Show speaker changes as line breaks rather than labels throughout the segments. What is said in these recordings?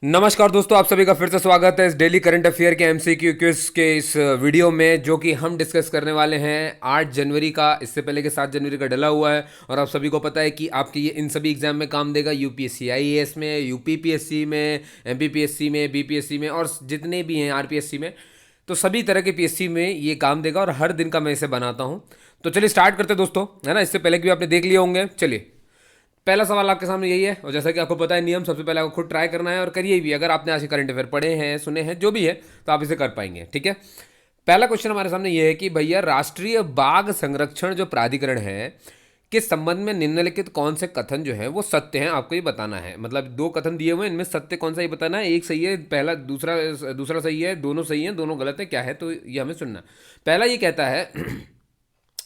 नमस्कार दोस्तों, आप सभी का फिर से स्वागत है इस डेली करंट अफेयर के एमसीक्यू क्विज के इस वीडियो में, जो कि हम डिस्कस करने वाले हैं 8 जनवरी का। इससे पहले कि 7 जनवरी का डला हुआ है और आप सभी को पता है कि आपके ये इन सभी एग्जाम में काम देगा। यूपीएससी आईएएस में, यूपीपीएससी में, एमपीपीएससी में, बीपीएससी में और जितने भी हैं आरपीएससी में, तो सभी तरह के पीएससी में ये काम देगा और हर दिन का मैं इसे बनाता हूँ। तो चलिए स्टार्ट करते हैं दोस्तों, है ना। इससे पहले कि भी आपने देख लिए होंगे। चलिए, पहला सवाल आपके सामने यही है और जैसा कि आपको पता है नियम, सबसे पहले आपको खुद ट्राई करना है और करिए भी। अगर आपने आज के करंट अफेयर पढ़े हैं, सुने हैं, जो भी है, तो आप इसे कर पाएंगे। ठीक है। पहला क्वेश्चन हमारे सामने ये है कि भैया, राष्ट्रीय बाघ संरक्षण जो प्राधिकरण है के संबंध में निम्नलिखित कौन से कथन जो है वो सत्य हैं, आपको ये बताना है। मतलब दो कथन दिए हुए हैं, इनमें सत्य कौन सा ये बताना है। एक सही है, पहला, दूसरा दूसरा सही है, दोनों सही हैं, दोनों गलत है, क्या है, तो ये हमें सुनना। पहला ये कहता है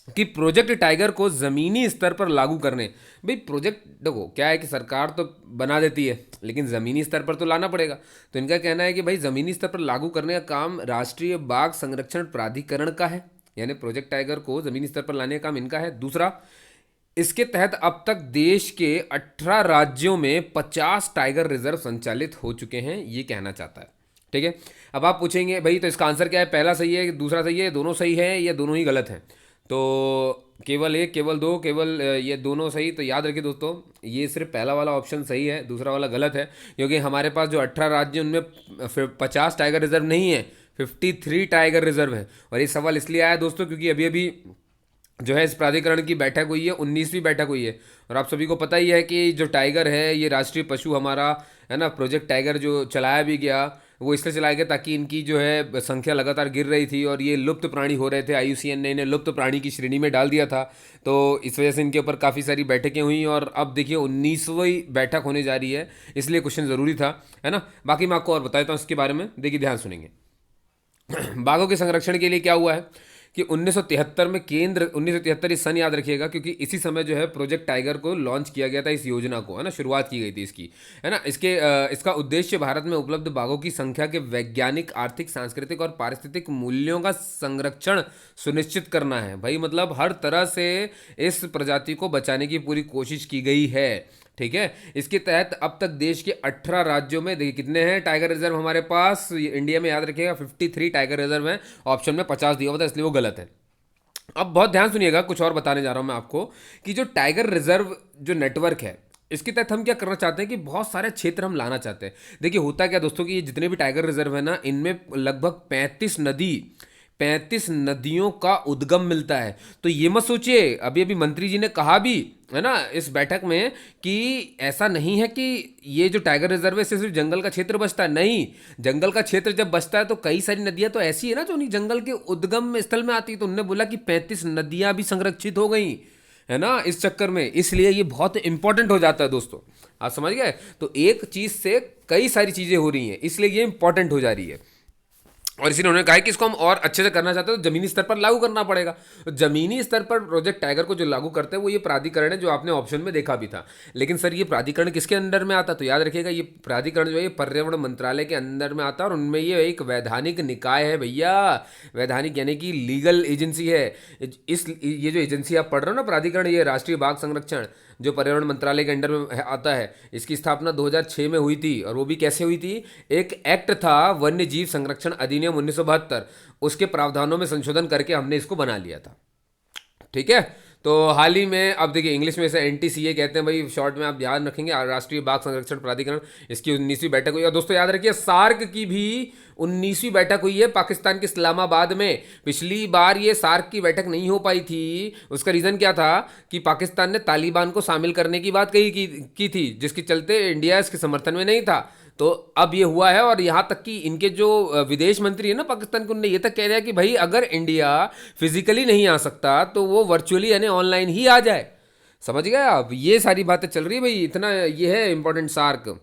कि प्रोजेक्ट टाइगर को जमीनी स्तर पर लागू करने। भाई प्रोजेक्ट देखो क्या है कि सरकार तो बना देती है, लेकिन जमीनी स्तर पर तो लाना पड़ेगा। तो इनका कहना है कि भाई जमीनी स्तर पर लागू करने का काम राष्ट्रीय बाघ संरक्षण प्राधिकरण का है, यानी प्रोजेक्ट टाइगर को जमीनी स्तर पर लाने का काम इनका है। दूसरा, इसके तहत अब तक देश के 18 राज्यों में 50 टाइगर रिजर्व संचालित हो चुके हैं, ये कहना चाहता है। ठीक है। अब आप पूछेंगे भाई तो इसका आंसर क्या है, पहला सही है, दूसरा सही है, दोनों सही है या दोनों ही गलत हैं। तो केवल एक, केवल दो, केवल ये दोनों सही। तो याद रखिए दोस्तों, ये सिर्फ पहला वाला ऑप्शन सही है, दूसरा वाला गलत है। क्योंकि हमारे पास जो 18 राज्य हैं उनमें 50 टाइगर रिजर्व नहीं है, 53 टाइगर रिजर्व है। और ये सवाल इसलिए आया दोस्तों क्योंकि अभी अभी जो है इस प्राधिकरण की बैठक हुई है, 19वीं बैठक हुई है। और आप सभी को पता ही है कि जो टाइगर है ये राष्ट्रीय पशु हमारा है ना। प्रोजेक्ट टाइगर जो चलाया भी गया वो इसलिए चलाया गया ताकि इनकी जो है संख्या लगातार गिर रही थी और ये लुप्त प्राणी हो रहे थे। आईयूसीएन ने इन्हें लुप्त प्राणी की श्रेणी में डाल दिया था। तो इस वजह से इनके ऊपर काफ़ी सारी बैठकें हुई और अब देखिए 19वीं बैठक होने जा रही है, इसलिए क्वेश्चन ज़रूरी था, है ना। बाकी मैं आपको और बता देता हूँ इसके बारे में, देखिए ध्यान सुनेंगे। बाघों के संरक्षण के लिए क्या हुआ है कि 1973 में केंद्र, 1973 इस सन याद रखिएगा क्योंकि इसी समय जो है प्रोजेक्ट टाइगर को लॉन्च किया गया था, इस योजना को, है ना, शुरुआत की गई थी इसकी, है ना। इसका उद्देश्य भारत में उपलब्ध बाघों की संख्या के वैज्ञानिक, आर्थिक, सांस्कृतिक और पारिस्थितिक मूल्यों का संरक्षण सुनिश्चित करना है। भाई मतलब हर तरह से इस प्रजाति को बचाने की पूरी कोशिश की गई है। ठीक है। इसके तहत अब तक देश के 18 राज्यों में, देखिए कितने हैं टाइगर रिजर्व हमारे पास, इंडिया में याद रखिएगा 53 टाइगर रिजर्व हैं। ऑप्शन में 50 दिया हुआ था, इसलिए वो गलत है। अब बहुत ध्यान सुनिएगा, कुछ और बताने जा रहा हूं मैं आपको कि जो टाइगर रिजर्व जो नेटवर्क है, इसके तहत हम क्या करना चाहते हैं कि बहुत सारे क्षेत्र हम लाना चाहते हैं। देखिए होता क्या दोस्तों कि ये जितने भी टाइगर रिजर्व है ना, इनमें लगभग 35 नदियों का उद्गम मिलता है। तो ये मत सोचिए, अभी अभी मंत्री जी ने कहा भी, है ना, इस बैठक में, कि ऐसा नहीं है कि ये जो टाइगर रिजर्व है इससे सिर्फ जंगल का क्षेत्र बचता है। नहीं, जंगल का क्षेत्र जब बचता है तो कई सारी नदियां तो ऐसी है ना जो नहीं जंगल के उद्गम स्थल में आती है। तो उन्होंने बोला कि 35 नदियां भी संरक्षित हो गई, है ना, इस चक्कर में। इसलिए ये बहुत इंपॉर्टेंट हो जाता है दोस्तों, आप समझ गए। तो एक चीज से कई सारी चीजें हो रही हैं, इसलिए ये इंपॉर्टेंट हो जा रही है। और इसीलिए उन्होंने कहा है कि इसको हम और अच्छे से करना चाहते हैं तो जमीनी स्तर पर लागू करना पड़ेगा। तो जमीनी स्तर पर प्रोजेक्ट टाइगर को जो लागू करते हैं वो ये प्राधिकरण है, जो आपने ऑप्शन में देखा भी था। लेकिन सर ये प्राधिकरण किसके अंडर में आता है, तो याद रखिएगा ये प्राधिकरण जो है ये पर्यावरण मंत्रालय के अंदर में आता है और उनमें ये एक वैधानिक निकाय है भैया। वैधानिक यानी कि लीगल एजेंसी है। ये जो एजेंसी आप पढ़ रहे हो ना, प्राधिकरण, ये राष्ट्रीय बाघ संरक्षण जो पर्यावरण मंत्रालय के अंडर में आता है, इसकी स्थापना 2006 में हुई थी। और वो भी कैसे हुई थी, एक एक्ट था वन्य जीव संरक्षण अधिनियम 1972, उसके प्रावधानों में संशोधन करके हमने इसको बना लिया था। ठीक है। तो हाल ही में, अब देखिए इंग्लिश में इसे एनटीसीए कहते हैं भाई, शॉर्ट में आप ध्यान रखेंगे, राष्ट्रीय बाघ संरक्षण प्राधिकरण, इसकी 19वीं बैठक हुई। और दोस्तों याद रखिए सार्क की भी 19वीं बैठक हुई है पाकिस्तान के इस्लामाबाद में। पिछली बार ये सार्क की बैठक नहीं हो पाई थी, उसका रीज़न क्या था कि पाकिस्तान ने तालिबान को शामिल करने की बात की थी, जिसके चलते इंडिया इसके समर्थन में नहीं था। तो अब ये हुआ है और यहाँ तक कि इनके जो विदेश मंत्री है ना पाकिस्तान के, उन्होंने ये तक कह दिया कि भाई अगर इंडिया फिजिकली नहीं आ सकता तो वो वर्चुअली यानी ऑनलाइन ही आ जाए। समझ गए आप, ये सारी बातें चल रही है भाई, इतना ये है इंपॉर्टेंट सार्क।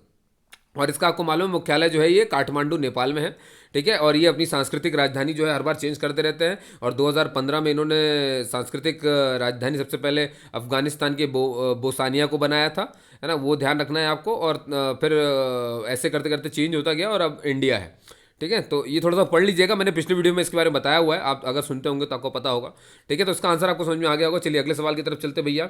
और इसका आपको मालूम है मुख्यालय जो है ये काठमांडू नेपाल में है। ठीक है। और ये अपनी सांस्कृतिक राजधानी जो है हर बार चेंज करते रहते हैं। और 2015 में इन्होंने सांस्कृतिक राजधानी सबसे पहले अफगानिस्तान के बोसानिया को बनाया था, है ना, वो ध्यान रखना है आपको। और फिर ऐसे करते करते चेंज होता गया और अब इंडिया है। ठीक है, तो ये थोड़ा सा पढ़ लीजिएगा, मैंने पिछले वीडियो में इसके बारे में बताया हुआ है, आप अगर सुनते होंगे तो आपको पता होगा। ठीक है, तो इसका आंसर आपको समझ में आ गया होगा। चलिए अगले सवाल की तरफ चलते भैया।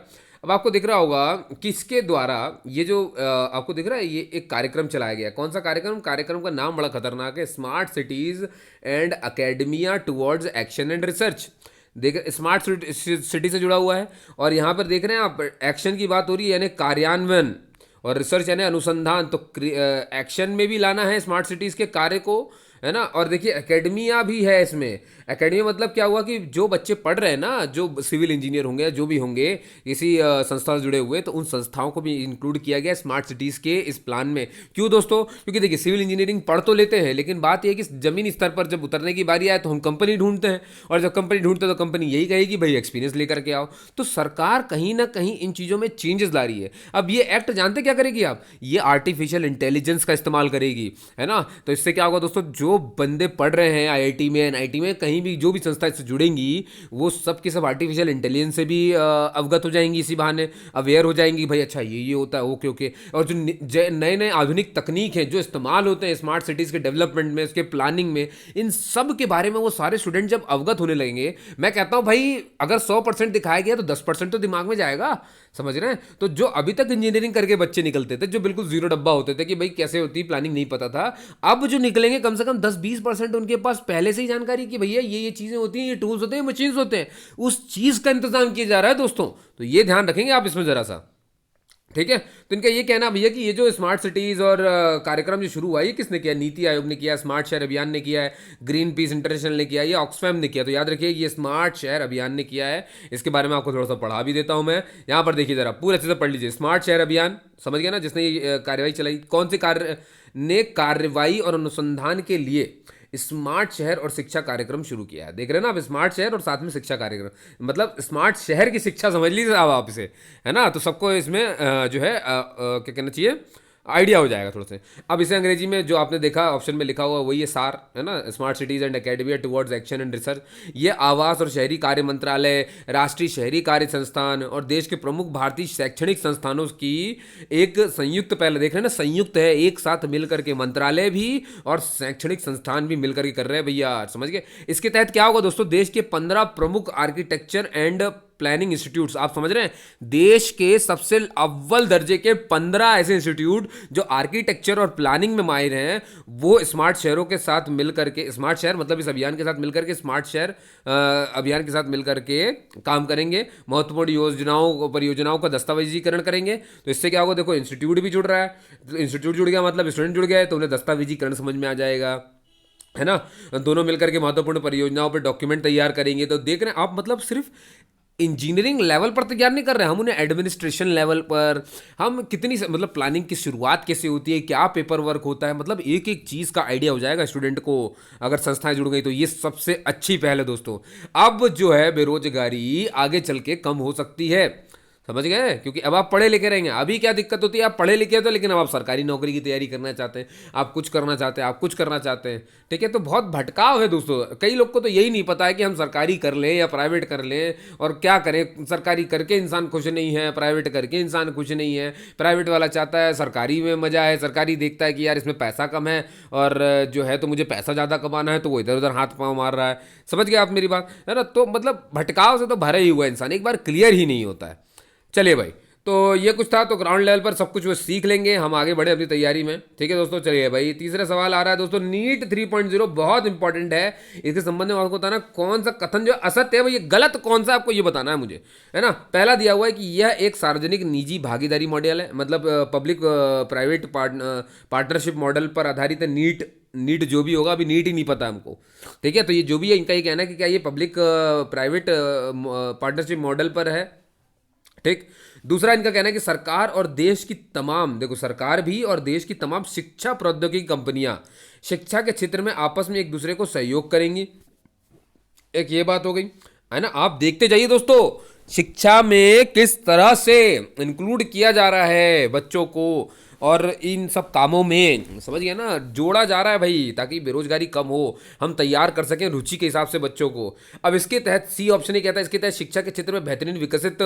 अब आपको दिख रहा होगा किसके द्वारा ये जो आपको दिख रहा है ये एक कार्यक्रम चलाया गया। कौन सा कार्यक्रम? कार्यक्रम का नाम बड़ा खतरनाक है, smart cities and academia towards action and research. देख, स्मार्ट सिटी से जुड़ा हुआ है, और यहाँ पर देख रहे हैं आप एक्शन की बात हो रही है, यानी कार्यान्वयन, और रिसर्च यानी अनुसंधान। तो एक्शन में भी लाना है स्मार्ट सिटीज के कार्य को, है ना। और देखिए एकेडमिया भी है इसमें। एकेडमिया मतलब क्या हुआ कि जो बच्चे पढ़ रहे हैं ना, जो सिविल इंजीनियर होंगे या जो भी होंगे किसी संस्था से जुड़े हुए, तो उन संस्थाओं को भी इंक्लूड किया गया स्मार्ट सिटीज़ के इस प्लान में। क्यों दोस्तों? क्योंकि देखिए सिविल इंजीनियरिंग पढ़ तो लेते हैं, लेकिन बात यह है कि जमीनी स्तर पर जब उतरने की बारी आए तो हम कंपनी ढूंढते हैं, और जब कंपनी ढूंढते हैं तो कंपनी यही कहेगी भाई एक्सपीरियंस लेकर के आओ। तो सरकार कहीं ना कहीं इन चीज़ों में चेंजेस ला रही है। अब ये एक्ट जानते क्या करेगी आप? ये आर्टिफिशियल इंटेलिजेंस का इस्तेमाल करेगी, है ना। तो इससे क्या होगा दोस्तों, जो बंदे पढ़ रहे हैं आईआईटी में, एनआईटी में, कहीं भी जो भी संस्था इससे जुड़ेंगी, वो सब की सब आर्टिफिशियल इंटेलिजेंस से भी अवगत हो जाएंगी, इसी बहाने अवेयर हो जाएंगी भाई अच्छा ये होता है, ओके ओके। और जो नए नए आधुनिक तकनीक हैं जो इस्तेमाल होते हैं स्मार्ट सिटीज़ के डेवलपमेंट में, उसके प्लानिंग में, इन सब के बारे में वो सारे स्टूडेंट जब अवगत होने लगेंगे, मैं कहता हूँ भाई अगर 100% दिखाया गया तो 10% तो दिमाग में जाएगा, समझ रहे हैं। तो जो अभी तक इंजीनियरिंग करके बच्चे निकलते थे, जो बिल्कुल जीरो डब्बा होते थे कि भाई कैसे होती प्लानिंग नहीं पता था, अब जो निकलेंगे कम से कम 10-20% उनके पास पहले से ही जानकारी कि भैया ये चीज़ें होती हैं, ये टूल्स होते हैं, मशीन्स होते हैं, उस चीज़ का इंतजाम किया जा रहा है दोस्तों। तो ये ध्यान रखेंगे आप इसमें ज़रा सा। ठीक है, तो इनका ये कहना भैया कि ये जो स्मार्ट सिटीज़ और कार्यक्रम जो शुरू हुआ है, ये किसने किया? नीति आयोग ने किया, स्मार्ट शहर अभियान ने किया है, ग्रीन पीस इंटरनेशनल ने किया है, ये ऑक्सफैम ने किया। तो याद रखिए ये स्मार्ट शहर अभियान ने किया है। इसके बारे में आपको थोड़ा सा पढ़ा भी देता हूँ मैं। यहाँ पर देखिए जरा पूरे अच्छे से पढ़ लीजिए। स्मार्ट शहर अभियान, समझ गया ना, जिसने ये कार्यवाही चलाई, कौन सी कार्यवाही और अनुसंधान के लिए स्मार्ट शहर और शिक्षा कार्यक्रम शुरू किया है। देख रहे हैं ना आप, स्मार्ट शहर और साथ में शिक्षा कार्यक्रम, मतलब स्मार्ट शहर की शिक्षा समझ लीजिए आप इसे, है ना। तो सबको इसमें जो है क्या कहना चाहिए, आइडिया हो जाएगा थोड़ा से। अब इसे अंग्रेजी में जो आपने देखा ऑप्शन में लिखा हुआ वही है सार, है ना। Smart cities and academia towards action and research, ये आवास और शहरी कार्य मंत्रालय, राष्ट्रीय शहरी कार्य संस्थान और देश के प्रमुख भारतीय शैक्षणिक संस्थानों की एक संयुक्त पहल। देख रहे हैं ना, संयुक्त है, एक साथ मिलकर के मंत्रालय भी और शैक्षणिक संस्थान भी मिलकर के कर रहे हैं भैया, समझ गए। इसके तहत क्या होगा दोस्तों, देश के 15 प्रमुख आर्किटेक्चर एंड प्लानिंग इंस्टीट्यूट्स, आप समझ रहे हैं, देश के सबसे अव्वल दर्जे के 15 ऐसे इंस्टीट्यूट जो आर्किटेक्चर और प्लानिंग में माहिर हैं, वो स्मार्ट शहरों के साथ मिलकर के, स्मार्ट शहर मतलब इस अभियान के साथ मिलकर के, स्मार्ट शहर अभियान के साथ मिलकर के काम करेंगे, महत्वपूर्ण योजनाओं परियोजनाओं का दस्तावेजीकरण करेंगे। तो इससे क्या होगा, देखो इंस्टीट्यूट भी जुड़ रहा है, तो इंस्टीट्यूट जुड़ गया मतलब स्टूडेंट जुड़ गया है, तो उन्हें दस्तावेजीकरण समझ में आ जाएगा, है ना। दोनों मिलकर के महत्वपूर्ण परियोजनाओं पर डॉक्यूमेंट तैयार करेंगे। तो देख रहे हैं आप, मतलब सिर्फ इंजीनियरिंग लेवल पर तैयार नहीं कर रहे हैं हम उन्हें, एडमिनिस्ट्रेशन लेवल पर हम कितनी मतलब प्लानिंग की शुरुआत कैसे होती है, क्या पेपर वर्क होता है, मतलब एक एक चीज़ का आइडिया हो जाएगा स्टूडेंट को अगर संस्थाएं जुड़ गई। तो ये सबसे अच्छी पहल है दोस्तों। अब जो है बेरोजगारी आगे चल के कम हो सकती है, समझ गए, क्योंकि अब आप पढ़े लिखे रहेंगे। अभी क्या दिक्कत होती है, आप पढ़े लिखे तो, लेकिन अब आप सरकारी नौकरी की तैयारी करना चाहते हैं, आप कुछ करना चाहते हैं, आप कुछ करना चाहते हैं, ठीक है। तो बहुत भटकाव है दोस्तों। कई लोग को तो यही नहीं पता है कि हम सरकारी कर लें या प्राइवेट कर लें, और क्या करें। सरकारी करके इंसान खुश नहीं है, प्राइवेट करके इंसान खुश नहीं है। प्राइवेट वाला चाहता है सरकारी में मजा है, सरकारी देखता है कि यार इसमें पैसा कम है और जो है तो मुझे पैसा ज़्यादा कमाना है, तो वो इधर उधर हाथ पाँव मार रहा है। समझ गए आप मेरी बात, है ना। तो मतलब भटकाव से तो भरा ही हुआ इंसान, एक बार क्लियर ही नहीं होता है। चलिए भाई, तो ये कुछ था। तो ग्राउंड लेवल पर सब कुछ वो सीख लेंगे, हम आगे बढ़े अपनी तैयारी में, ठीक है दोस्तों। चलिए भाई, तीसरा सवाल आ रहा है दोस्तों, नीट 3.0 बहुत इंपॉर्टेंट है। इसके संबंध में आपको बताना कौन सा कथन जो असत्य है वो ये गलत कौन सा, आपको ये बताना है मुझे, है ना। पहला दिया हुआ है कि यह एक सार्वजनिक निजी भागीदारी मॉडल है, मतलब पब्लिक प्राइवेट पार्टनरशिप मॉडल पर आधारित है। नीट जो भी होगा, अभी नीट ही नहीं पता हमको, ठीक है। तो ये जो भी है इनका ये कहना है कि क्या ये पब्लिक प्राइवेट पार्टनरशिप मॉडल पर है, ठीक। दूसरा इनका कहना है कि सरकार और देश की तमाम, देखो सरकार भी और देश की तमाम शिक्षा प्रौद्योगिकी कंपनियां शिक्षा के क्षेत्र में आपस में एक दूसरे को सहयोग करेंगी। एक ये बात हो गई, है ना। आप देखते जाइए दोस्तों, शिक्षा में किस तरह से इंक्लूड किया जा रहा है बच्चों को, और इन सब कामों में, समझ गया ना, जोड़ा जा रहा है भाई, ताकि बेरोजगारी कम हो, हम तैयार कर सकें रुचि के हिसाब से बच्चों को। अब इसके तहत सी ऑप्शन ही कहता है, इसके तहत शिक्षा के क्षेत्र में बेहतरीन विकसित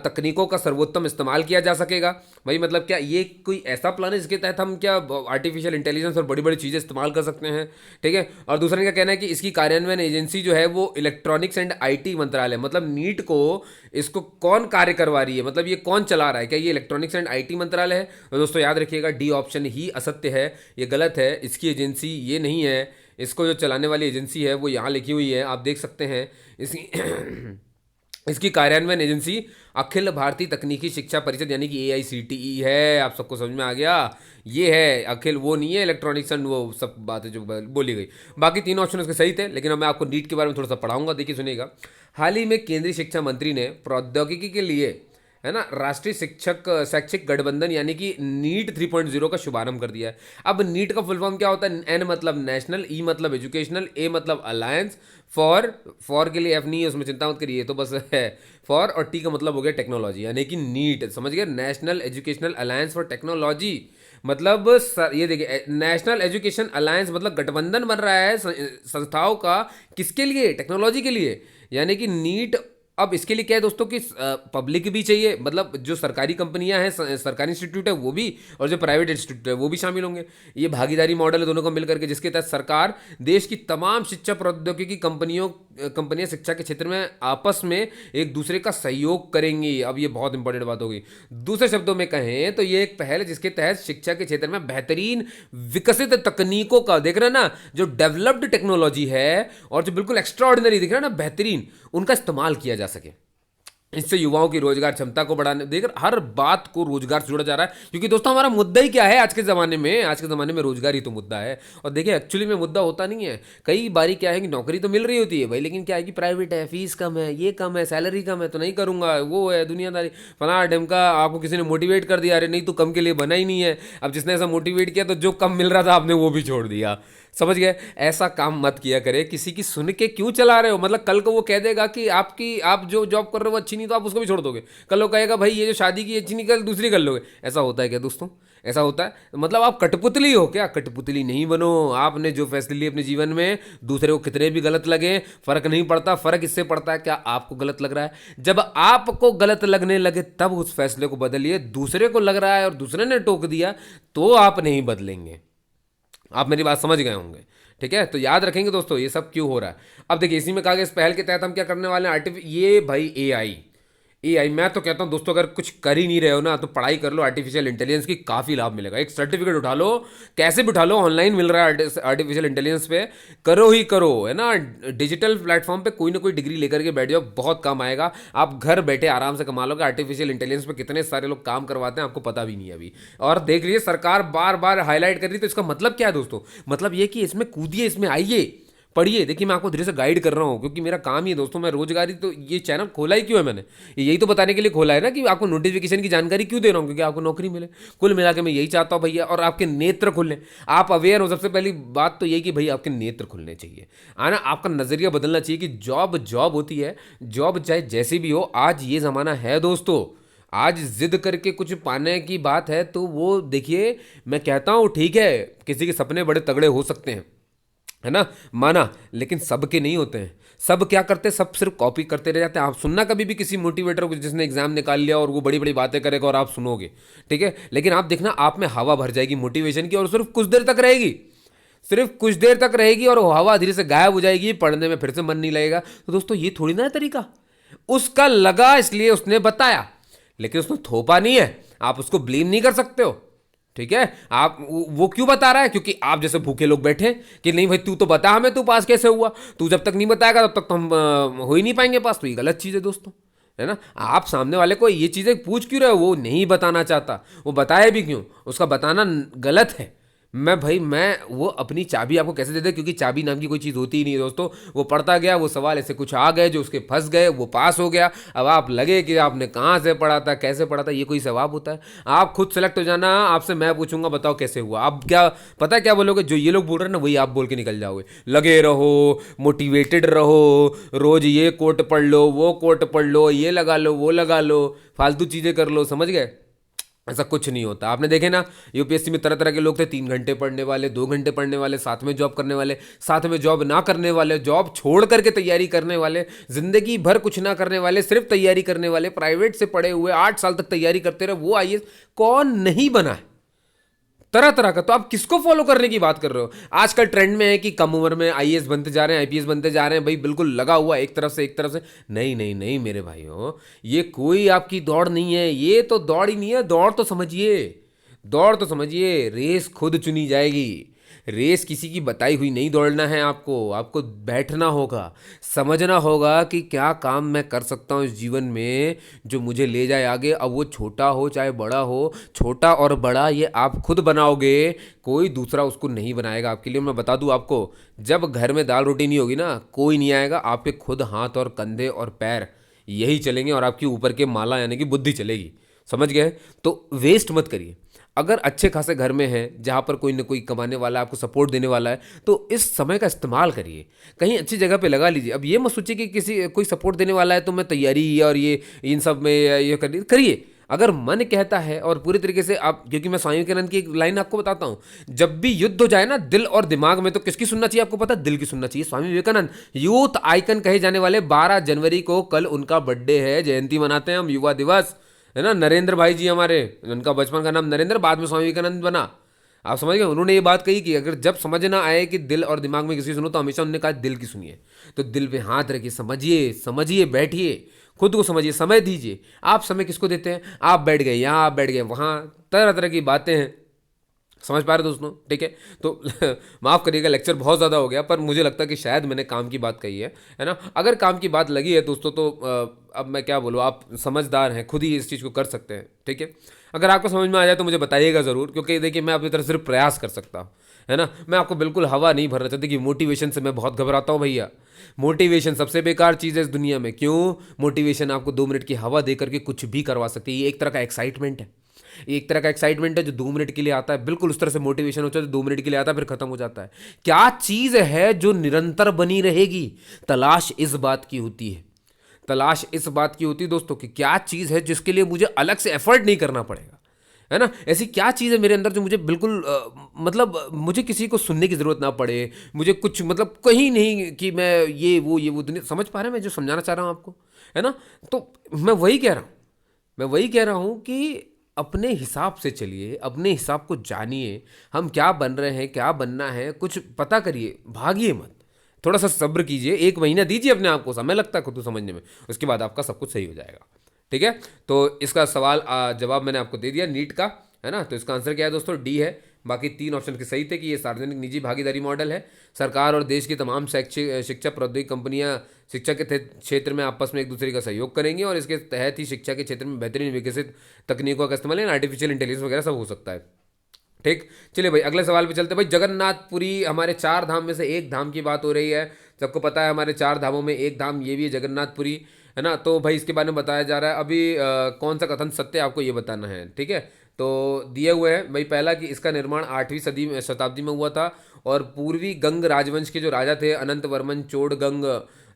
तकनीकों का सर्वोत्तम इस्तेमाल किया जा सकेगा। भाई मतलब क्या ये कोई ऐसा प्लान है जिसके तहत हम क्या आर्टिफिशियल इंटेलिजेंस और बड़ी बड़ी चीज़ें इस्तेमाल कर सकते हैं? ठीक है। और दूसरा इनका कहना है कि इसकी कार्यान्वयन एजेंसी जो है वो इलेक्ट्रॉनिक्स एंड आईटी मंत्रालय, मतलब नीट को इसको कौन कार्य करवा रही है, मतलब ये कौन चला रहा है, क्या ये इलेक्ट्रॉनिक्स एंड आईटी मंत्रालय है? तो दोस्तों याद रखिएगा, डी ऑप्शन ही असत्य है, ये गलत है। इसकी एजेंसी ये नहीं है। इसको जो चलाने वाली एजेंसी है वो यहाँ लिखी हुई है, आप देख सकते हैं। इसकी इसकी कार्यान्वयन एजेंसी अखिल भारतीय तकनीकी शिक्षा परिषद यानी कि AICTE है। आप सबको समझ में आ गया? ये है अखिल, वो नहीं है इलेक्ट्रॉनिक्स एंड वो सब बातें जो बोली गई। बाकी तीनों ऑप्शन उसके सही थे, लेकिन अब मैं आपको नीट के बारे में थोड़ा सा पढ़ाऊंगा, देखिए सुनिएगा। हाल ही में केंद्रीय शिक्षा मंत्री ने प्रौद्योगिकी के लिए, है ना, राष्ट्रीय शैक्षिक गठबंधन यानी कि नीट 3.0 का शुभारंभ कर दिया है। अब नीट का फुल फॉर्म क्या होता है? एन मतलब नेशनल, ई मतलब एजुकेशनल, ए मतलब अलायंस, फॉर के लिए एफ नहीं है उसमें, चिंता मत करिए, तो बस है फॉर, और टी का मतलब हो गया टेक्नोलॉजी, यानी कि नीट, समझ गए? National educational alliance for technology. मतलब सर ये देखिए, नेशनल एजुकेशन अलायंस मतलब गठबंधन बन रहा है संस्थाओं का, किसके लिए? टेक्नोलॉजी के लिए। यानी कि नीट अब इसके लिए क्या है दोस्तों कि पब्लिक भी चाहिए, मतलब जो सरकारी कंपनियां हैं, सरकारी इंस्टीट्यूट है वो भी, और जो प्राइवेट इंस्टीट्यूट है वो भी शामिल होंगे। ये भागीदारी मॉडल है दोनों को मिलकर के, जिसके तहत सरकार देश की तमाम शिक्षा प्रौद्योगिकी कंपनियां शिक्षा के क्षेत्र में आपस में एक दूसरे का सहयोग करेंगी। अब ये बहुत इंपॉर्टेंट बात होगी। दूसरे शब्दों में कहें तो ये एक पहल है जिसके तहत शिक्षा के क्षेत्र में बेहतरीन विकसित तकनीकों का, देख रहे हैं ना, जो डेवलप्ड टेक्नोलॉजी है और जो बिल्कुल एक्स्ट्रा ऑर्डिनरी दिख रहा है ना, बेहतरीन, उनका इस्तेमाल किया जा सके। इससे युवाओं की रोजगार क्षमता को बढ़ाने, देख हर बात को रोजगार से जोड़ा जा रहा है, क्योंकि दोस्तों हमारा मुद्दा ही क्या है आज के ज़माने में? आज के ज़माने में रोजगार ही तो मुद्दा है। और देखिए एक्चुअली में मुद्दा होता नहीं है, कई बारी क्या है कि नौकरी तो मिल रही होती है भाई, लेकिन क्या है कि प्राइवेट है, फीस कम है, ये कम है, सैलरी कम है, तो नहीं करूंगा, वो है दुनियादारी, फला ढमका, आपको किसी ने मोटिवेट कर दिया, अरे नहीं तो कम के लिए बना ही नहीं है। अब जिसने ऐसा मोटिवेट किया तो जो कम मिल रहा था आपने वो भी छोड़ दिया, समझ गए? ऐसा काम मत किया करे। किसी की सुन के क्यों चला रहे हो? मतलब कल को वो कह देगा कि आप जो जॉब कर रहे हो वो अच्छी नहीं, तो आप उसको भी छोड़ दोगे। कल वो कहेगा भाई ये जो शादी की अच्छी नहीं, कल दूसरी कर लोगे। ऐसा होता है क्या दोस्तों? ऐसा होता है? मतलब आप कठपुतली हो क्या? कठपुतली नहीं बनो। आपने जो फैसले लिए अपने जीवन में, दूसरे को कितने भी गलत लगे फर्क नहीं पड़ता। फर्क इससे पड़ता है क्या आपको गलत लग रहा है। जब आपको गलत लगने लगे तब उस फैसले को बदलिए। दूसरे को लग रहा है और दूसरे ने टोक दिया तो आप नहीं बदलेंगे। आप मेरी बात समझ गए होंगे, ठीक है? तो याद रखेंगे दोस्तों ये सब क्यों हो रहा है। अब देखिए इसी में कहा गया इस पहल के तहत हम क्या करने वाले हैं, ये भाई AI, मैं तो कहता हूं दोस्तों, अगर कुछ कर ही नहीं रहे हो ना तो पढ़ाई कर लो, आर्टिफिशियल इंटेलिजेंस की काफ़ी लाभ मिलेगा। एक सर्टिफिकेट उठा लो, कैसे भी उठा लो, ऑनलाइन मिल रहा है आर्टिफिशियल इंटेलिजेंस पे, करो ही करो, है ना। डिजिटल प्लेटफॉर्म पे कोई ना कोई डिग्री लेकर के बैठ जाओ, बहुत काम आएगा। आप घर बैठे आराम से कमा लोगे। आर्टिफिशियल इंटेलिजेंस पे कितने सारे लोग काम करवाते हैं आपको पता भी नहीं है अभी। और देख लीजिए सरकार बार बार हाईलाइट कर रही है, तो इसका मतलब क्या है दोस्तों? मतलब ये कि इसमें कूदिए, इसमें आइए, पढ़िए। देखिए मैं आपको धीरे से गाइड कर रहा हूँ, क्योंकि मेरा काम ही है दोस्तों, मैं रोजगारी, तो ये चैनल खोला ही क्यों है मैंने? यही तो बताने के लिए खोला है ना कि आपको नोटिफिकेशन की जानकारी क्यों दे रहा हूँ, क्योंकि आपको नौकरी मिले। कुल मिला के मैं यही चाहता हूँ भैया, और आपके नेत्र खुलने, आप अवेयर हो। सबसे पहली बात तो यही कि भाई आपके नेत्र खुलने चाहिए, आना, आपका नजरिया बदलना चाहिए कि जॉब जॉब होती है, जॉब चाहे जैसी भी हो। आज ये ज़माना है दोस्तों, आज जिद करके कुछ पाने की बात है तो वो देखिए, मैं कहता हूँ ठीक है, किसी के सपने बड़े तगड़े हो सकते हैं, है ना, माना, लेकिन सबके नहीं होते हैं। सब क्या करते हैं? सब सिर्फ कॉपी करते रह जाते हैं। आप सुनना कभी भी किसी मोटिवेटर को जिसने एग्जाम निकाल लिया और वो बड़ी बड़ी बातें करेगा और आप सुनोगे, ठीक है, लेकिन आप देखना आप में हवा भर जाएगी मोटिवेशन की, और सिर्फ कुछ देर तक रहेगी, सिर्फ कुछ देर तक रहेगी, और हवा धीरे से गायब हो जाएगी, पढ़ने में फिर से मन नहीं लगेगा। तो दोस्तों ये थोड़ी ना है तरीका। उसका लगा इसलिए उसने बताया, लेकिन उसने थोपा नहीं है, आप उसको ब्लेम नहीं कर सकते हो, ठीक है। आप वो क्यों बता रहा है? क्योंकि आप जैसे भूखे लोग बैठे कि नहीं भाई तू तो बता हमें, तू पास कैसे हुआ, तू जब तक नहीं बताएगा तब तक तो हम हो ही नहीं पाएंगे पास। तो ये गलत चीज़ है दोस्तों, है ना। आप सामने वाले को ये चीज़ें पूछ क्यों रहे हो? वो नहीं बताना चाहता, वो बताए भी क्यों? उसका बताना गलत है। मैं वो अपनी चाबी आपको कैसे दे दे, क्योंकि चाबी नाम की कोई चीज़ होती ही नहीं है दोस्तों। वो पढ़ता गया, वो सवाल ऐसे कुछ आ गए जो उसके फंस गए, वो पास हो गया। अब आप लगे कि आपने कहाँ से पढ़ा था, कैसे पढ़ा था, ये कोई सवाब होता है? आप खुद सेलेक्ट हो जाना, आपसे मैं पूछूंगा बताओ कैसे हुआ। आप क्या पता क्या बोलोगे? जो ये लोग बोल रहे हैं ना वही आप बोल के निकल जाओगे। लगे रहो, मोटिवेटेड रहो, रोज ये कोट पढ़ लो, वो कोट पढ़ लो, ये लगा लो, वो लगा लो, फालतू चीज़ें कर लो, समझ गए? ऐसा कुछ नहीं होता। आपने देखे ना, यूपीएससी में तरह तरह के लोग थे, 3 घंटे पढ़ने वाले, 2 घंटे पढ़ने वाले, साथ में जॉब करने वाले, साथ में जॉब ना करने वाले, जॉब छोड़ करके तैयारी करने वाले, जिंदगी भर कुछ ना करने वाले, सिर्फ तैयारी करने वाले, प्राइवेट से पढ़े हुए 8 साल तक तैयारी करते रहे, वो आईएएस कौन नहीं बना है? तरह तरह का। तो आप किसको फॉलो करने की बात कर रहे हो? आजकल ट्रेंड में है कि कम उम्र में आईएएस बनते जा रहे हैं, आईपीएस बनते जा रहे हैं, भाई बिल्कुल लगा हुआ एक तरफ से एक तरफ से। नहीं नहीं नहीं मेरे भाइयों, ये कोई आपकी दौड़ नहीं है, ये तो दौड़ ही नहीं है, दौड़ तो समझिए, दौड़ तो समझिए, रेस खुद चुनी जाएगी। रेस किसी की बताई हुई नहीं दौड़ना है आपको, आपको बैठना होगा, समझना होगा कि क्या काम मैं कर सकता हूँ इस जीवन में जो मुझे ले जाए आगे। अब वो छोटा हो चाहे बड़ा हो, छोटा और बड़ा ये आप खुद बनाओगे, कोई दूसरा उसको नहीं बनाएगा आपके लिए। मैं बता दूं आपको, जब घर में दाल रोटी नहीं होगी ना, कोई नहीं आएगा, आपके खुद हाथ और कंधे और पैर यही चलेंगे और आपकी ऊपर के माला यानी कि बुद्धि चलेगी। समझ गए? तो वेस्ट मत करिए। अगर अच्छे खासे घर में है जहाँ पर कोई ना कोई कमाने वाला है, आपको सपोर्ट देने वाला है, तो इस समय का इस्तेमाल करिए, कहीं अच्छी जगह पे लगा लीजिए। अब ये मत सोचिए कि किसी कोई सपोर्ट देने वाला है तो मैं तैयारी और ये इन सब में ये करिए। अगर मन कहता है और पूरी तरीके से आप, क्योंकि मैं स्वामी विवेकानंद की एक लाइन आपको बताता हूँ, जब भी युद्ध हो जाए ना दिल और दिमाग में, तो किसकी सुनना चाहिए आपको पता है? दिल की सुनना चाहिए। स्वामी विवेकानंद यूथ आइकन कहे जाने वाले, 12 जनवरी को कल उनका बर्थडे है, जयंती मनाते हैं हम, युवा दिवस है ना। नरेंद्र भाई जी हमारे, उनका बचपन का नाम नरेंद्र, बाद में स्वामी विवेकानंद बना। आप समझ गए? उन्होंने ये बात कही कि अगर जब समझ ना आए कि दिल और दिमाग में किसी सुनो, तो हमेशा उन्होंने कहा दिल की सुनिए। तो दिल पे हाथ रखिए, समझिए समझिए, बैठिए, खुद को समझिए, समय दीजिए। आप समय किसको देते हैं? आप बैठ गए यहाँ, आप बैठ गए वहाँ, तरह तरह की बातें हैं। समझ पा रहे हो दोस्तों? ठीक है। तो माफ़ करिएगा, लेक्चर बहुत ज़्यादा हो गया, पर मुझे लगता है कि शायद मैंने काम की बात कही है ना। अगर काम की बात लगी है दोस्तों तो अब मैं क्या बोलूँ, आप समझदार हैं, खुद ही इस चीज़ को कर सकते हैं। ठीक है। अगर आपको समझ में आ जाए तो मुझे बताइएगा ज़रूर, क्योंकि देखिए मैं अपनी तरफ सिर्फ प्रयास कर सकता हूँ, है ना। मैं आपको बिल्कुल हवा नहीं भरना चाहती कि मोटिवेशन से मैं बहुत घबराता हूँ भैया। मोटिवेशन सबसे बेकार चीज़ है इस दुनिया में। क्यों? मोटिवेशन आपको 2 मिनट की हवा दे करके कुछ भी करवा सकती है। ये एक तरह का एक्साइटमेंट है, एक तरह का एक्साइटमेंट है जो 2 मिनट के लिए आता है, बिल्कुल उस तरह से मोटिवेशन होता है जो 2 मिनट के लिए आता है फिर खत्म हो जाता है। क्या चीज़ है जो निरंतर बनी रहेगी? तलाश इस बात की होती है, तलाश इस बात की होती है दोस्तों कि क्या चीज़ है जिसके लिए मुझे अलग से एफर्ट नहीं करना पड़ेगा, है ना। ऐसी क्या चीज़ है मेरे अंदर जो मुझे बिल्कुल मतलब मुझे किसी को सुनने की ज़रूरत ना पड़े, मुझे कुछ मतलब कहीं नहीं कि मैं ये वो दुनिया। समझ पा रहे हैं मैं जो समझाना चाह रहा हूँ आपको, है ना। तो मैं वही कह रहा हूँ, मैं वही कह रहा हूँ कि अपने हिसाब से चलिए, अपने हिसाब को जानिए, हम क्या बन रहे हैं, क्या बनना है, कुछ पता करिए, भागिए मत। थोड़ा सा सब्र कीजिए, 1 महीना दीजिए अपने आप को, समय लगता है खुद को समझने में, उसके बाद आपका सब कुछ सही हो जाएगा। ठीक है। तो इसका सवाल जवाब मैंने आपको दे दिया नीट का, है ना। तो इसका आंसर क्या है दोस्तों? डी है। बाकी 3 ऑप्शन के सही थे कि ये सार्वजनिक निजी भागीदारी मॉडल है। सरकार और देश की तमाम शैक्षिक शिक्षा प्रौद्योगिकी कंपनियां शिक्षा के क्षेत्र में आपस में एक दूसरे का सहयोग करेंगी और इसके तहत ही शिक्षा के क्षेत्र में बेहतरीन विकसित तकनीकों का इस्तेमाल, आर्टिफिशियल इंटेलिजेंस वगैरह सब हो सकता है। ठीक। चलिए भाई अगले सवाल पे चलते हैं। भाई जगन्नाथपुरी हमारे 4 धाम में से एक धाम की बात हो रही है। सबको पता है हमारे 4 धामों में एक धाम ये भी है जगन्नाथपुरी, है ना। तो भाई इसके बारे में बताया जा रहा है अभी कौन सा कथन सत्य है आपको ये बताना है। ठीक है। तो दिए हुए हैं भाई, पहला कि इसका निर्माण 8वीं शताब्दी में हुआ था और पूर्वी गंग राजवंश के जो राजा थे अनंत वर्मन चोड़गंग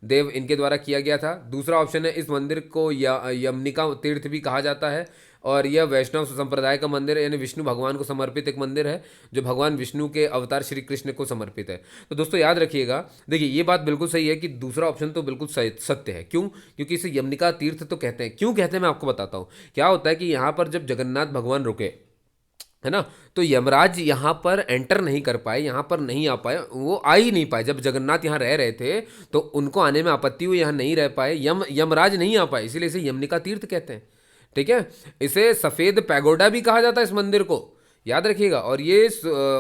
देव, इनके द्वारा किया गया था। दूसरा ऑप्शन है इस मंदिर को यमनिका तीर्थ भी कहा जाता है और यह वैष्णव संप्रदाय का मंदिर है, यानी विष्णु भगवान को समर्पित एक मंदिर है जो भगवान विष्णु के अवतार श्री कृष्ण को समर्पित है। तो दोस्तों याद रखिएगा, देखिए ये बात बिल्कुल सही है कि दूसरा ऑप्शन तो बिल्कुल सत्य है। क्यों? क्योंकि इसे यमनिका तीर्थ तो कहते हैं। क्यों कहते हैं मैं आपको बताता हूँ। क्या होता है कि यहाँ पर जब जगन्नाथ भगवान रुके, है ना, तो यमराज यहाँ पर एंटर नहीं कर पाए, यहाँ पर नहीं आ पाए, वो आ ही नहीं पाए। जब जगन्नाथ यहाँ रह रहे थे तो उनको आने में आपत्ति हुई, यहाँ नहीं रह पाए, यमराज नहीं आ पाए, इसीलिए इसे यमनिका तीर्थ कहते हैं। ठीक है। इसे सफ़ेद पैगोडा भी कहा जाता है इस मंदिर को, याद रखिएगा। और ये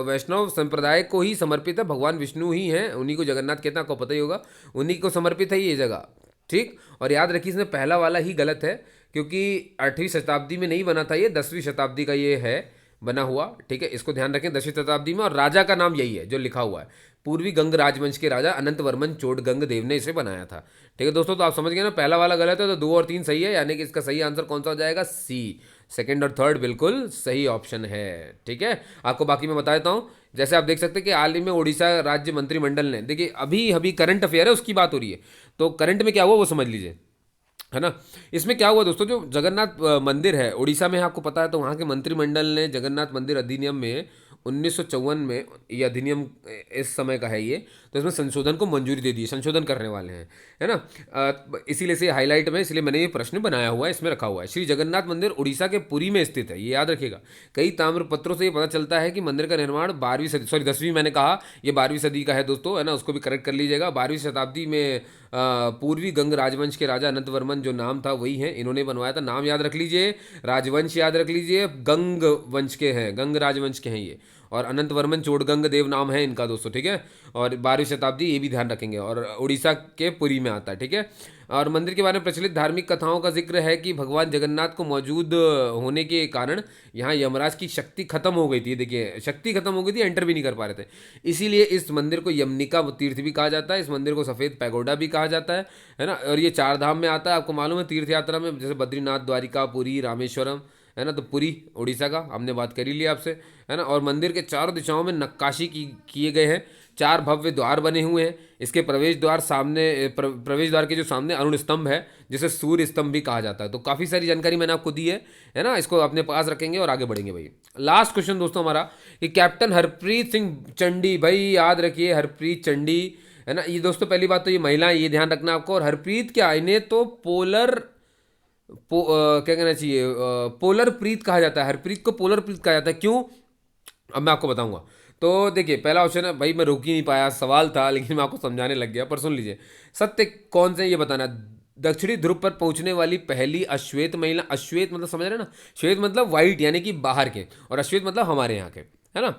वैष्णव संप्रदाय को ही समर्पित है, भगवान विष्णु ही हैं, उन्हीं को जगन्नाथ कहते हैं, आपको पता ही होगा, उन्हीं को समर्पित है ये जगह। ठीक। और याद रखिए इसमें पहला वाला ही गलत है क्योंकि 8वीं शताब्दी में नहीं बना था ये, 10वीं शताब्दी का ये है बना हुआ। ठीक है। इसको ध्यान रखें, 10वीं शताब्दी में, और राजा का नाम यही है जो लिखा हुआ है, पूर्वी गंग राजवंश के राजा अनंत वर्मन चोड़गंग देव ने इसे बनाया था। ठीक है दोस्तों। तो आप समझ गए ना, पहला वाला गलत है तो 2 और 3 सही है, यानी कि इसका सही आंसर कौन सा हो जाएगा? सी। सेकंड और थर्ड बिल्कुल सही ऑप्शन है। ठीक है। आपको बाकी मैं बता देता हूँ, जैसे आप देख सकते हैं कि हाल ही में उड़ीसा राज्य मंत्रिमंडल ने, देखिए अभी अभी करंट अफेयर है उसकी बात हो रही है, तो करंट में क्या हुआ वो समझ लीजिए। है ना। इसमें क्या हुआ दोस्तों, जो जगन्नाथ मंदिर है उड़ीसा में, आपको पता है, तो वहाँ के मंत्रिमंडल ने जगन्नाथ मंदिर अधिनियम में 1954 में, ये अधिनियम इस समय का है ये, तो इसमें संशोधन को मंजूरी दे दी, संशोधन करने वाले हैं, है ना। इसीलिए से हाईलाइट में, इसलिए मैंने ये प्रश्न बनाया हुआ है, इसमें रखा हुआ है। श्री जगन्नाथ मंदिर उड़ीसा के पुरी में स्थित है, ये याद रखिएगा। कई ताम्र पत्रों से ये पता चलता है कि मंदिर का निर्माण 12वीं सदी, सॉरी 10वीं मैंने कहा, ये 12वीं सदी का है दोस्तों, है ना, उसको भी करेक्ट कर लीजिएगा। 12वीं शताब्दी में पूर्वी गंग राजवंश के राजा अनंत वर्मन, जो नाम था वही है, इन्होंने बनवाया था। नाम याद रख लीजिए, राजवंश याद रख लीजिए, गंग वंश के हैं, गंग राजवंश के हैं ये, और अनंत वर्मन चोड़गंग देव नाम है इनका दोस्तों, ठीक है। और 12वीं शताब्दी, ये भी ध्यान रखेंगे, और उड़ीसा के पुरी में आता है, ठीक है। और मंदिर के बारे में प्रचलित धार्मिक कथाओं का जिक्र है कि भगवान जगन्नाथ को मौजूद होने के कारण यहाँ यमराज की शक्ति खत्म हो गई थी। देखिए, शक्ति खत्म हो गई थी, एंटर भी नहीं कर पा रहे थे, इसीलिए इस मंदिर को यमनिका तीर्थ भी कहा जाता है, इस मंदिर को सफ़ेद पैगोडा भी कहा जाता है ना। और ये 4 धाम में आता है, आपको मालूम है, तीर्थ यात्रा में, जैसे बद्रीनाथ, द्वारिका, पुरी, रामेश्वरम, है ना। तो पुरी उड़ीसा का हमने बात कर ही लिया आपसे, है ना। और मंदिर के चारों दिशाओं में नक्काशी किए गए हैं, 4 भव्य द्वार बने हुए हैं। इसके प्रवेश द्वार सामने, प्रवेश द्वार के जो सामने अरुण स्तंभ है, जिसे सूर्य स्तंभ भी कहा जाता है। तो काफ़ी सारी जानकारी मैंने आपको दी है ना, इसको अपने पास रखेंगे और आगे बढ़ेंगे भाई। लास्ट क्वेश्चन दोस्तों हमारा, कि कैप्टन हरप्रीत सिंह चंडी, भाई याद रखिए, हरप्रीत चंडी, है ना। ये दोस्तों पहली बात तो ये महिला, ये ध्यान रखना आपको। और हरप्रीत क्या, इन्हें तो क्या कहना चाहिए, पोलर प्रीत कहा जाता है, हरप्रीत को पोलर प्रीत कहा जाता है, क्यों, अब मैं आपको बताऊंगा। तो देखिए, पहला ऑप्शन है भाई, मैं रोक ही नहीं पाया, सवाल था लेकिन मैं आपको समझाने लग गया, पर सुन लीजिए। सत्य कौन से, ये बताना। दक्षिणी ध्रुव पर पहुंचने वाली पहली अश्वेत महिला, अश्वेत मतलब समझ रहे हैं ना, श्वेत मतलब वाइट यानी कि बाहर के, और अश्वेत मतलब हमारे यहाँ के, है ना।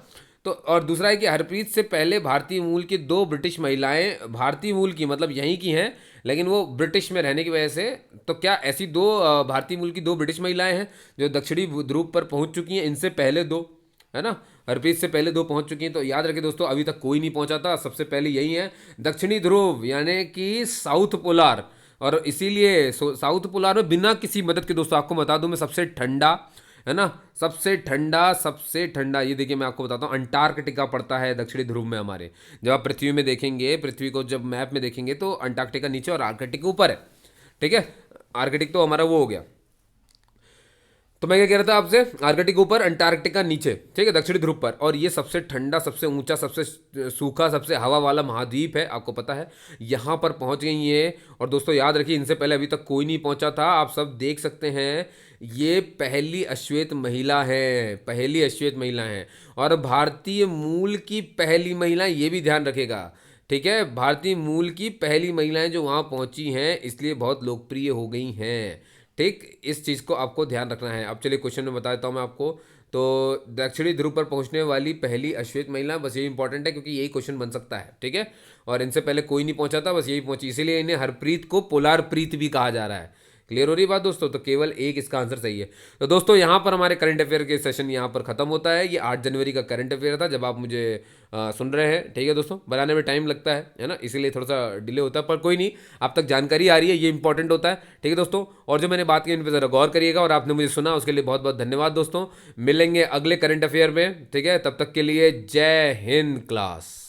तो और दूसरा है कि हरप्रीत से पहले भारतीय मूल की 2 ब्रिटिश महिलाएं, भारतीय मूल की मतलब यहीं की हैं, लेकिन वो ब्रिटिश में रहने की वजह से, तो क्या ऐसी 2 भारतीय मूल की 2 ब्रिटिश महिलाएं हैं जो दक्षिणी ध्रुव पर पहुंच चुकी हैं, इनसे पहले 2, है ना। हरप्रीत से पहले 2 पहुंच चुकी हैं, तो याद रखिए दोस्तों, अभी तक कोई नहीं पहुंचा था, सबसे पहले यही है दक्षिणी ध्रुव, यानी कि साउथ पोलार। और इसीलिए साउथ पोलार में बिना किसी मदद के, दोस्तों आपको बता दूं मैं, सबसे ठंडा, है ना, सबसे ठंडा, ये देखिए मैं आपको बताता हूँ, अंटार्कटिका पड़ता है दक्षिणी ध्रुव में हमारे। जब आप पृथ्वी में देखेंगे, पृथ्वी को जब मैप में देखेंगे, तो अंटार्कटिका नीचे और आर्कटिक ऊपर है, ठीक है। आर्कटिक तो हमारा वो हो गया, तो मैं क्या कह रहा था आपसे, आर्कटिक ऊपर, अंटार्कटिका नीचे, ठीक है, दक्षिणी ध्रुव पर। और ये सबसे ठंडा, सबसे ऊंचा, सबसे सूखा, सबसे हवा वाला महाद्वीप है, आपको पता है, यहाँ पर पहुँच गई ये। और दोस्तों याद रखिए, इनसे पहले अभी तक कोई नहीं पहुँचा था, आप सब देख सकते हैं, ये पहली अश्वेत महिला है, पहली अश्वेत महिला है, और भारतीय मूल की पहली महिला, ये भी ध्यान रखेगा, ठीक है, भारतीय मूल की पहली महिलाएं जो वहाँ पहुँची हैं, इसलिए बहुत लोकप्रिय हो गई हैं, ठीक। इस चीज़ को आपको ध्यान रखना है। अब चलिए क्वेश्चन में बता देता हूँ मैं आपको। तो दक्षिणी ध्रुव पर पहुंचने वाली पहली अश्वेत महिला, बस यही इंपॉर्टेंट है क्योंकि यही क्वेश्चन बन सकता है, ठीक है। और इनसे पहले कोई नहीं पहुंचा था, बस यही पहुंची, इसीलिए इन्हें हरप्रीत को पोलार प्रीत भी कहा जा रहा है। क्लियर हो रही बात दोस्तों, तो केवल एक इसका आंसर सही है। तो दोस्तों यहाँ पर हमारे करंट अफेयर के सेशन यहाँ पर खत्म होता है। ये 8 जनवरी का करंट अफेयर था, जब आप मुझे सुन रहे हैं, ठीक है दोस्तों। बनाने में टाइम लगता है ना, इसीलिए थोड़ा सा डिले होता है, पर कोई नहीं, आप तक जानकारी आ रही है, ये इंपॉर्टेंट होता है, ठीक है दोस्तों। और जो मैंने बात की, इन पर ज़रा गौर करिएगा, और आपने मुझे सुना, उसके लिए बहुत बहुत धन्यवाद दोस्तों। मिलेंगे अगले करंट अफेयर में, ठीक है, तब तक के लिए जय हिंद क्लास।